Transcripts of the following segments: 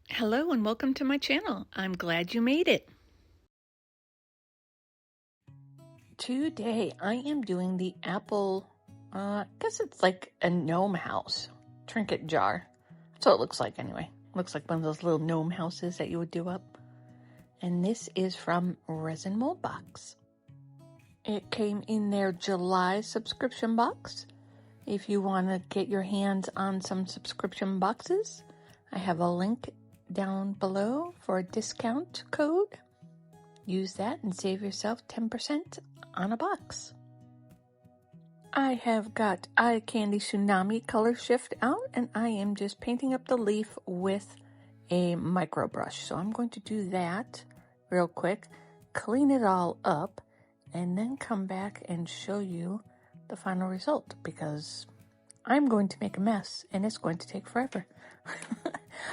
Hello and welcome to my channel. I'm glad you made it. Today I am doing the apple, I guess it's like a gnome house, trinket jar. That's what it looks like anyway. Looks like one of those little gnome houses that you would do up. And this is from Resin Mold Box. It came in their July subscription box. If you want to get your hands on some subscription boxes, I have a link down below for a discount code. Use that and save yourself 10% on a box. I have got Eye Candy Tsunami Color Shift out, and I am just painting up the leaf with a micro brush. So I'm going to do that real quick, clean it all up, and then come back and show you the final result, because I'm going to make a mess and it's going to take forever.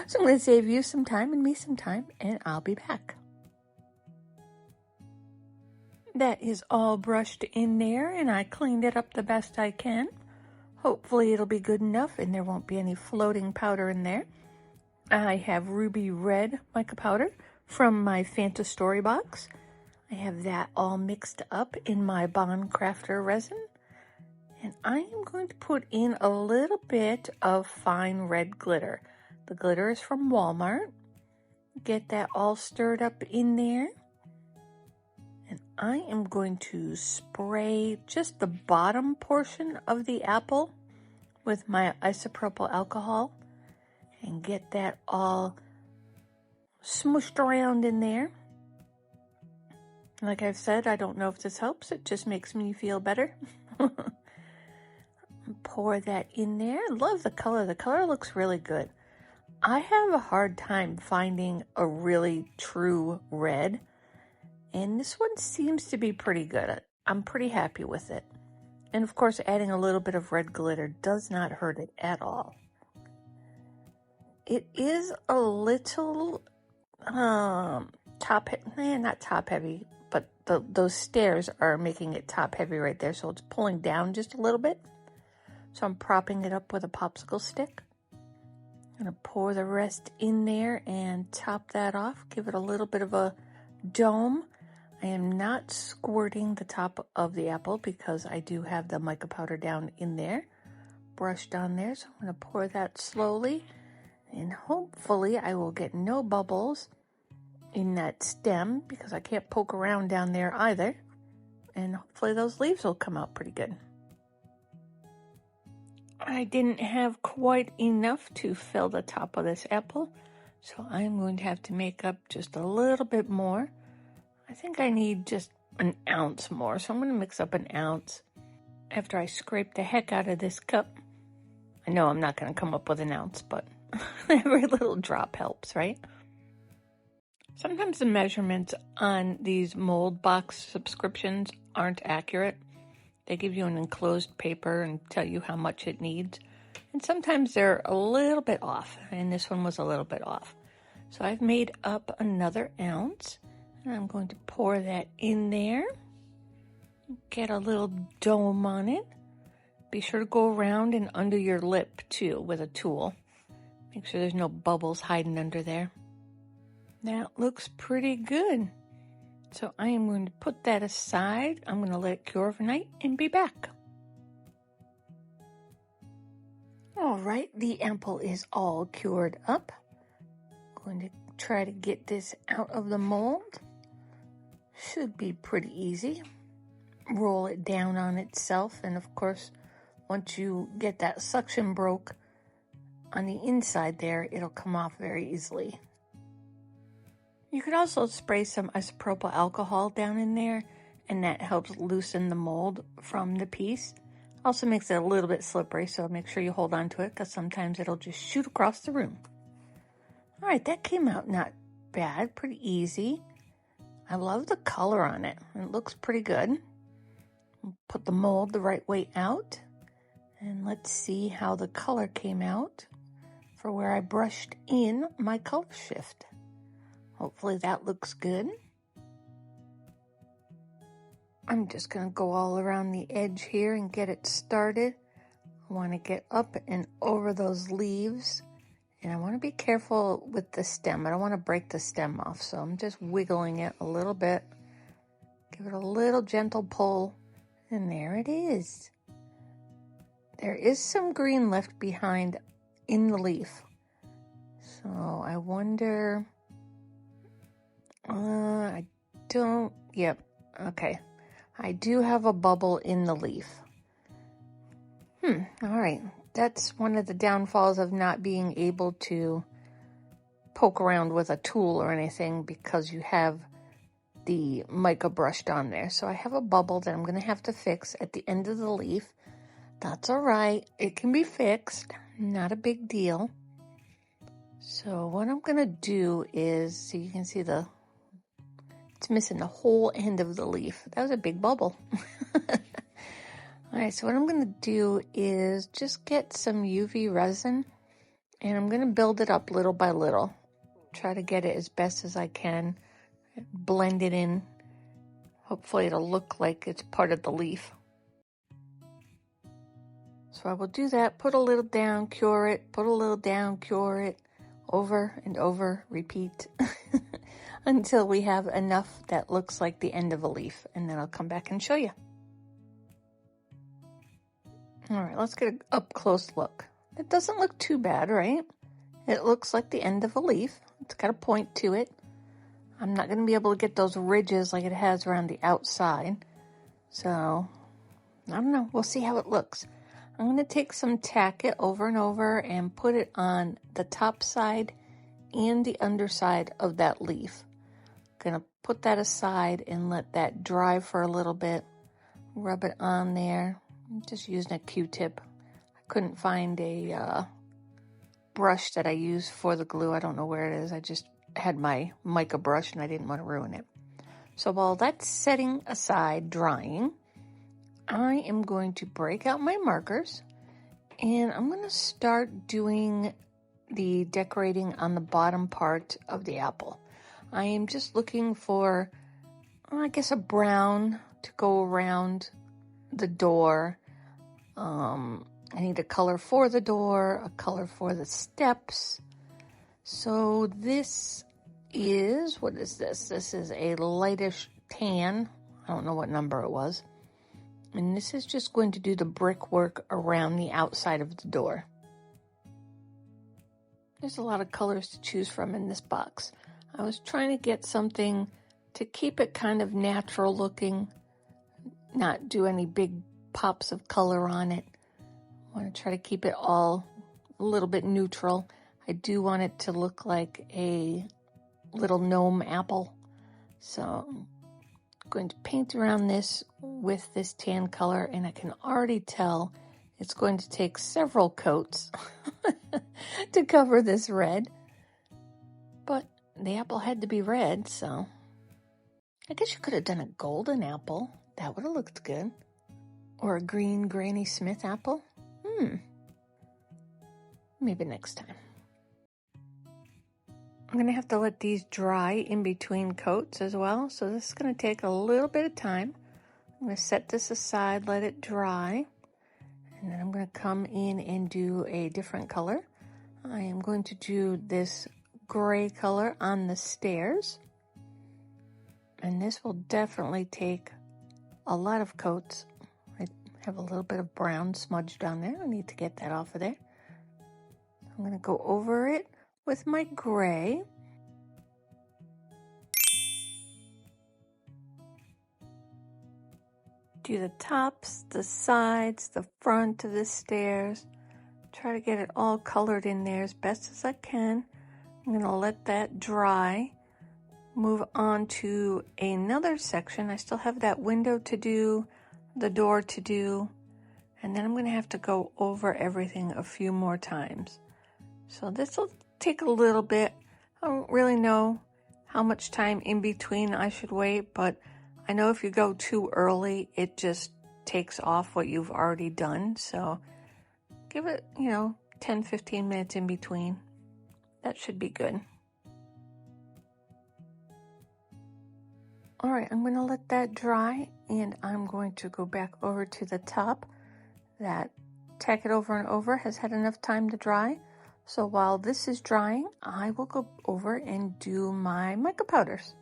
So I'm going to save you some time and me some time, and I'll be back. That is all brushed in there, and I cleaned it up the best I can. Hopefully it'll be good enough and there won't be any floating powder in there. I have ruby red mica powder from my Fanta Story box. I have that all mixed up in my Bond Crafter resin. And I am going to put in a little bit of fine red glitter. The glitter is from Walmart. Get that all stirred up in there. And I am going to spray just the bottom portion of the apple with my isopropyl alcohol and get that all smooshed around in there. Like I've said, I don't know if this helps. It just makes me feel better. Pour that in there. Love the color. The color looks really good. I have a hard time finding a really true red, and this one seems to be pretty good. I'm pretty happy with it. And of course, adding a little bit of red glitter does not hurt it at all. It is a little not top heavy, but those stairs are making it top heavy right there, so it's pulling down just a little bit. So I'm propping it up with a popsicle stick. I'm gonna pour the rest in there and top that off, give it a little bit of a dome. I am not squirting the top of the apple because I do have the mica powder down in there, brushed on there. So I'm gonna pour that slowly, and hopefully I will get no bubbles in that stem because I can't poke around down there either. And hopefully those leaves will come out pretty good. I didn't have quite enough to fill the top of this apple, so I'm going to have to make up just a little bit more. I think I need just an ounce more, so I'm going to mix up an ounce after I scrape the heck out of this cup. I know I'm not going to come up with an ounce, but every little drop helps, right? Sometimes the measurements on these mold box subscriptions aren't accurate. They give you an enclosed paper and tell you how much it needs. And sometimes they're a little bit off, and this one was a little bit off. So I've made up another ounce, and I'm going to pour that in there. Get a little dome on it. Be sure to go around and under your lip too with a tool. Make sure there's no bubbles hiding under there. That looks pretty good. So I am going to put that aside. I'm going to let it cure overnight and be back. All right, the apple is all cured up. I'm going to try to get this out of the mold. Should be pretty easy. Roll it down on itself, and of course, once you get that suction broke on the inside there, it'll come off very easily. You could also spray some isopropyl alcohol down in there, and that helps loosen the mold from the piece. Also makes it a little bit slippery, so make sure you hold on to it because sometimes it'll just shoot across the room. All right, that came out not bad, pretty easy. I love the color on it. It looks pretty good. Put the mold the right way out, and let's see how the color came out for where I brushed in my color shift. Hopefully that looks good. I'm just going to go all around the edge here and get it started. I want to get up and over those leaves And I want to be careful with the stem. I don't want to break the stem off, so I'm just wiggling it a little bit. Give it a little gentle pull, and there it is. There is some green left behind in the leaf. So I wonder, I don't, yep, okay. I do have a bubble in the leaf. All right. That's one of the downfalls of not being able to poke around with a tool or anything because you have the mica brushed on there. So I have a bubble that I'm going to have to fix at the end of the leaf. That's all right. It can be fixed. Not a big deal. So what I'm going to do is, so you can see it's missing the whole end of the leaf. That was a big bubble. All right, so what I'm going to do is just get some UV resin, and I'm going to build it up little by little. Try to get it as best as I can. Blend it in. Hopefully it'll look like it's part of the leaf. So I will do that, put a little down, cure it, put a little down, cure it, over and over, repeat, until we have enough that looks like the end of a leaf, and then I'll come back and show you. All right, let's get an up-close look. It doesn't look too bad, right? It looks like the end of a leaf. It's got a point to it. I'm not going to be able to get those ridges like it has around the outside. So, I don't know. We'll see how it looks. I'm going to take some tack it over and over and put it on the top side and the underside of that leaf. Going to put that aside and let that dry for a little bit. Rub it on there. I'm just using a Q-tip. I couldn't find a brush that I use for the glue. I don't know where it is. I just had my mica brush and I didn't want to ruin it. So while that's setting aside, drying, I am going to break out my markers and I'm going to start doing the decorating on the bottom part of the apple. I am just looking for, I guess, a brown to go around the door. I need a color for the door, a color for the steps. So this is, what is this? This is a lightish tan. I don't know what number it was. And this is just going to do the brickwork around the outside of the door. There's a lot of colors to choose from in this box. I was trying to get something to keep it kind of natural looking, not do any big pops of color on it. I want to try to keep it all a little bit neutral. I do want it to look like a little gnome apple. So I'm going to paint around this with this tan color, and I can already tell it's going to take several coats to cover this red. But the apple had to be red, so I guess you could have done a golden apple. That would have looked good. Or a green Granny Smith apple. Maybe next time. I'm going to have to let these dry in between coats as well. So this is going to take a little bit of time. I'm going to set this aside, let it dry. And then I'm going to come in and do a different color. I am going to do this gray color on the stairs. And this will definitely take a lot of coats. I have a little bit of brown smudged on there. I need to get that off of there. I'm going to go over it with my gray. Do the tops, the sides, the front of the stairs. Try to get it all colored in there as best as I can. I'm going to let that dry. Move on to another section. I still have that window to do, the door to do, and then I'm going to have to go over everything a few more times. So this will take a little bit. I don't really know how much time in between I should wait, but I know if you go too early, it just takes off what you've already done. So give it, 10-15 minutes in between. That should be good. All right, I'm going to let that dry, and I'm going to go back over to the top. That tack it over and over has had enough time to dry. So while this is drying, I will go over and do my mica powders.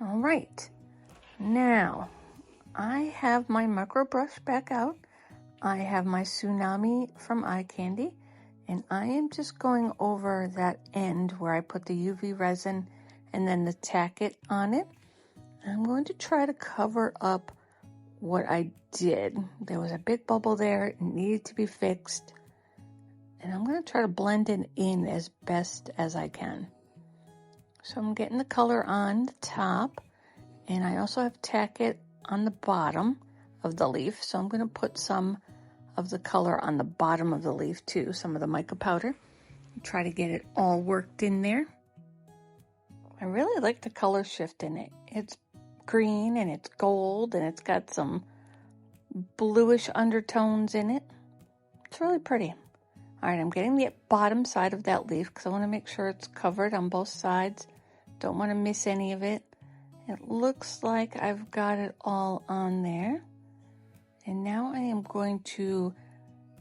All right, now I have my micro brush back out. I have my Tsunami from Eye Candy, and I am just going over that end where I put the UV resin and then the tacket on it. I'm going to try to cover up what I did. There was a big bubble there, it needed to be fixed, and I'm going to try to blend it in as best as I can. So I'm getting the color on the top, and I also have tacket on the bottom of the leaf, so I'm going to put some of the color on the bottom of the leaf too, some of the mica powder. Try to get it all worked in there. I really like the color shift in it. It's green and it's gold and it's got some bluish undertones in it. It's really pretty. All right, I'm getting the bottom side of that leaf because I want to make sure it's covered on both sides. Don't want to miss any of it. It looks like I've got it all on there. And now I am going to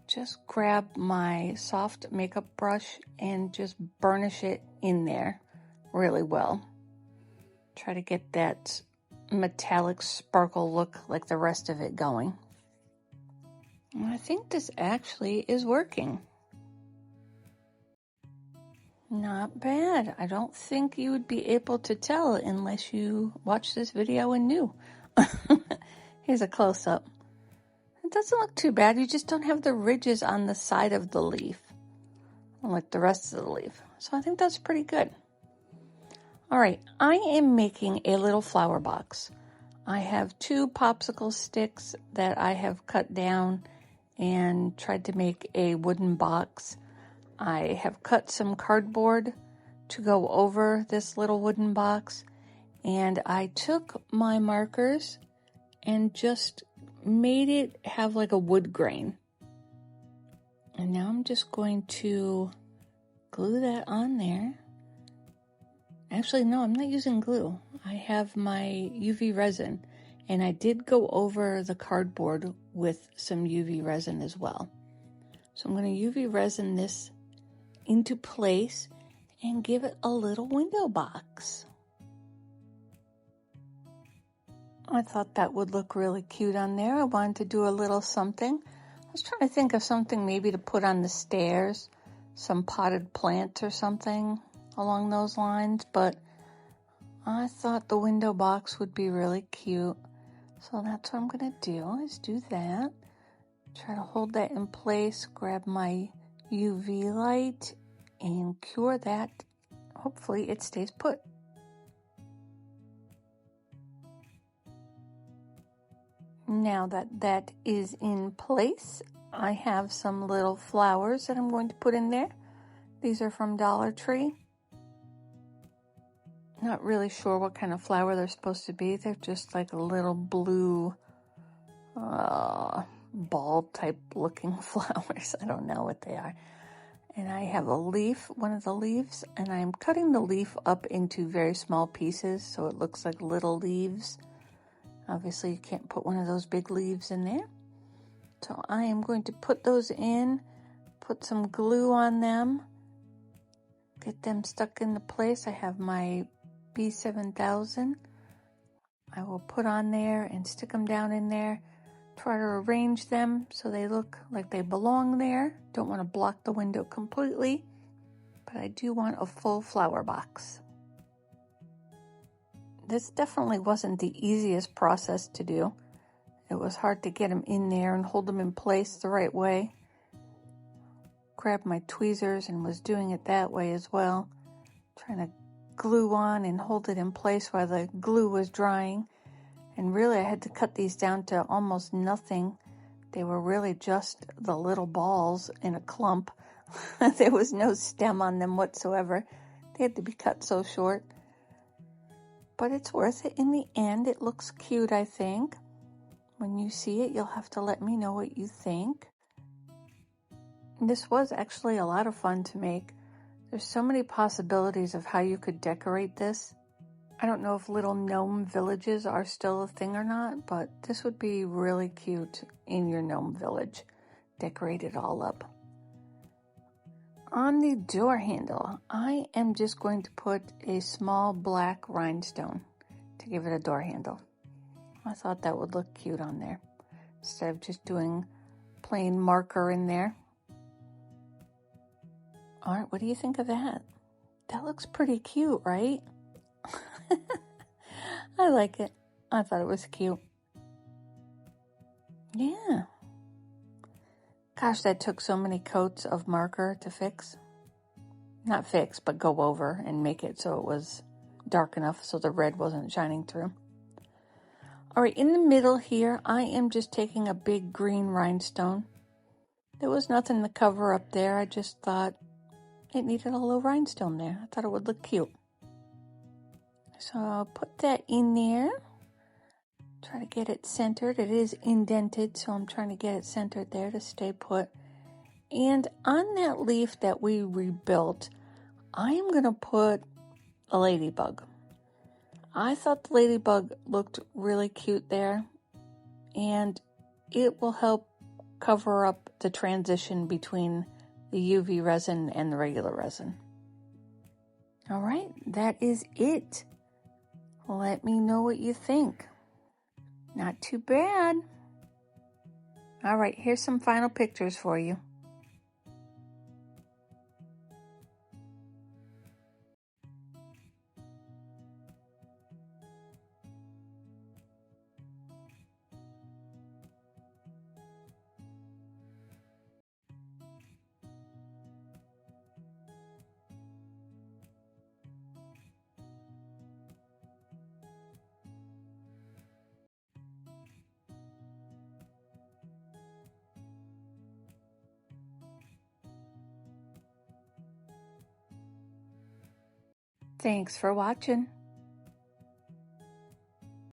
just grab my soft makeup brush and just burnish it in there really well. Try to get that metallic sparkle look like the rest of it going. And I think this actually is working. Not bad. I don't think you would be able to tell unless you watched this video and knew. Here's a close-up. It doesn't look too bad. You just don't have the ridges on the side of the leaf, like the rest of the leaf. So I think that's pretty good. All right, I am making a little flower box. I have 2 popsicle sticks that I have cut down and tried to make a wooden box. I have cut some cardboard to go over this little wooden box, and I took my markers and just made it have like a wood grain. And now I'm just going to glue that on there. Actually, no, I'm not using glue. I have my UV resin, and I did go over the cardboard with some UV resin as well. So I'm going to UV resin this into place and give it a little window box. I thought that would look really cute on there. I wanted to do a little something. I was trying to think of something maybe to put on the stairs, some potted plant or something along those lines, but I thought the window box would be really cute. So that's what I'm going to do, is do that. Try to hold that in place, grab my UV light, and cure that. Hopefully it stays put. Now that that is in place, I have some little flowers that I'm going to put in there. These are from Dollar Tree. Not really sure what kind of flower they're supposed to be. They're just like a little blue ball type looking flowers. I don't know what they are. And I have a leaf, one of the leaves, and I'm cutting the leaf up into very small pieces so it looks like little leaves. Obviously, you can't put one of those big leaves in there. So I am going to put those in, put some glue on them, get them stuck into place. I have my B7000. I will put on there and stick them down in there. Try to arrange them so they look like they belong there. Don't want to block the window completely, but I do want a full flower box. This definitely wasn't the easiest process to do. It was hard to get them in there and hold them in place the right way. Grabbed my tweezers and was doing it that way as well. Trying to glue on and hold it in place while the glue was drying. And really I had to cut these down to almost nothing. They were really just the little balls in a clump. There was no stem on them whatsoever. They had to be cut so short. But it's worth it in the end. It looks cute, I think. When you see it, you'll have to let me know what you think. This was actually a lot of fun to make. There's so many possibilities of how you could decorate this. I don't know if little gnome villages are still a thing or not, but this would be really cute in your gnome village. Decorate it all up. on the door handle, I am just going to put a small black rhinestone to give it a door handle. I thought that would look cute on there instead of just doing plain marker in there. All right, what do you think of that? That looks pretty cute, right? I like it. I thought it was cute. Yeah. Gosh, that took so many coats of marker to fix. Not fix, but go over and make it so it was dark enough so the red wasn't shining through. All right, in the middle here, I am just taking a big green rhinestone. There was nothing to cover up there. I just thought it needed a little rhinestone there. I thought it would look cute. So I'll put that in there. Try to get it centered. It is indented, so I'm trying to get it centered there to stay put. And on that leaf that we rebuilt, I am going to put a ladybug. I thought the ladybug looked really cute there, and it will help cover up the transition between the UV resin and the regular resin. All right, that is it. Let me know what you think. Not too bad. All right, here's some final pictures for you. Thanks for watching.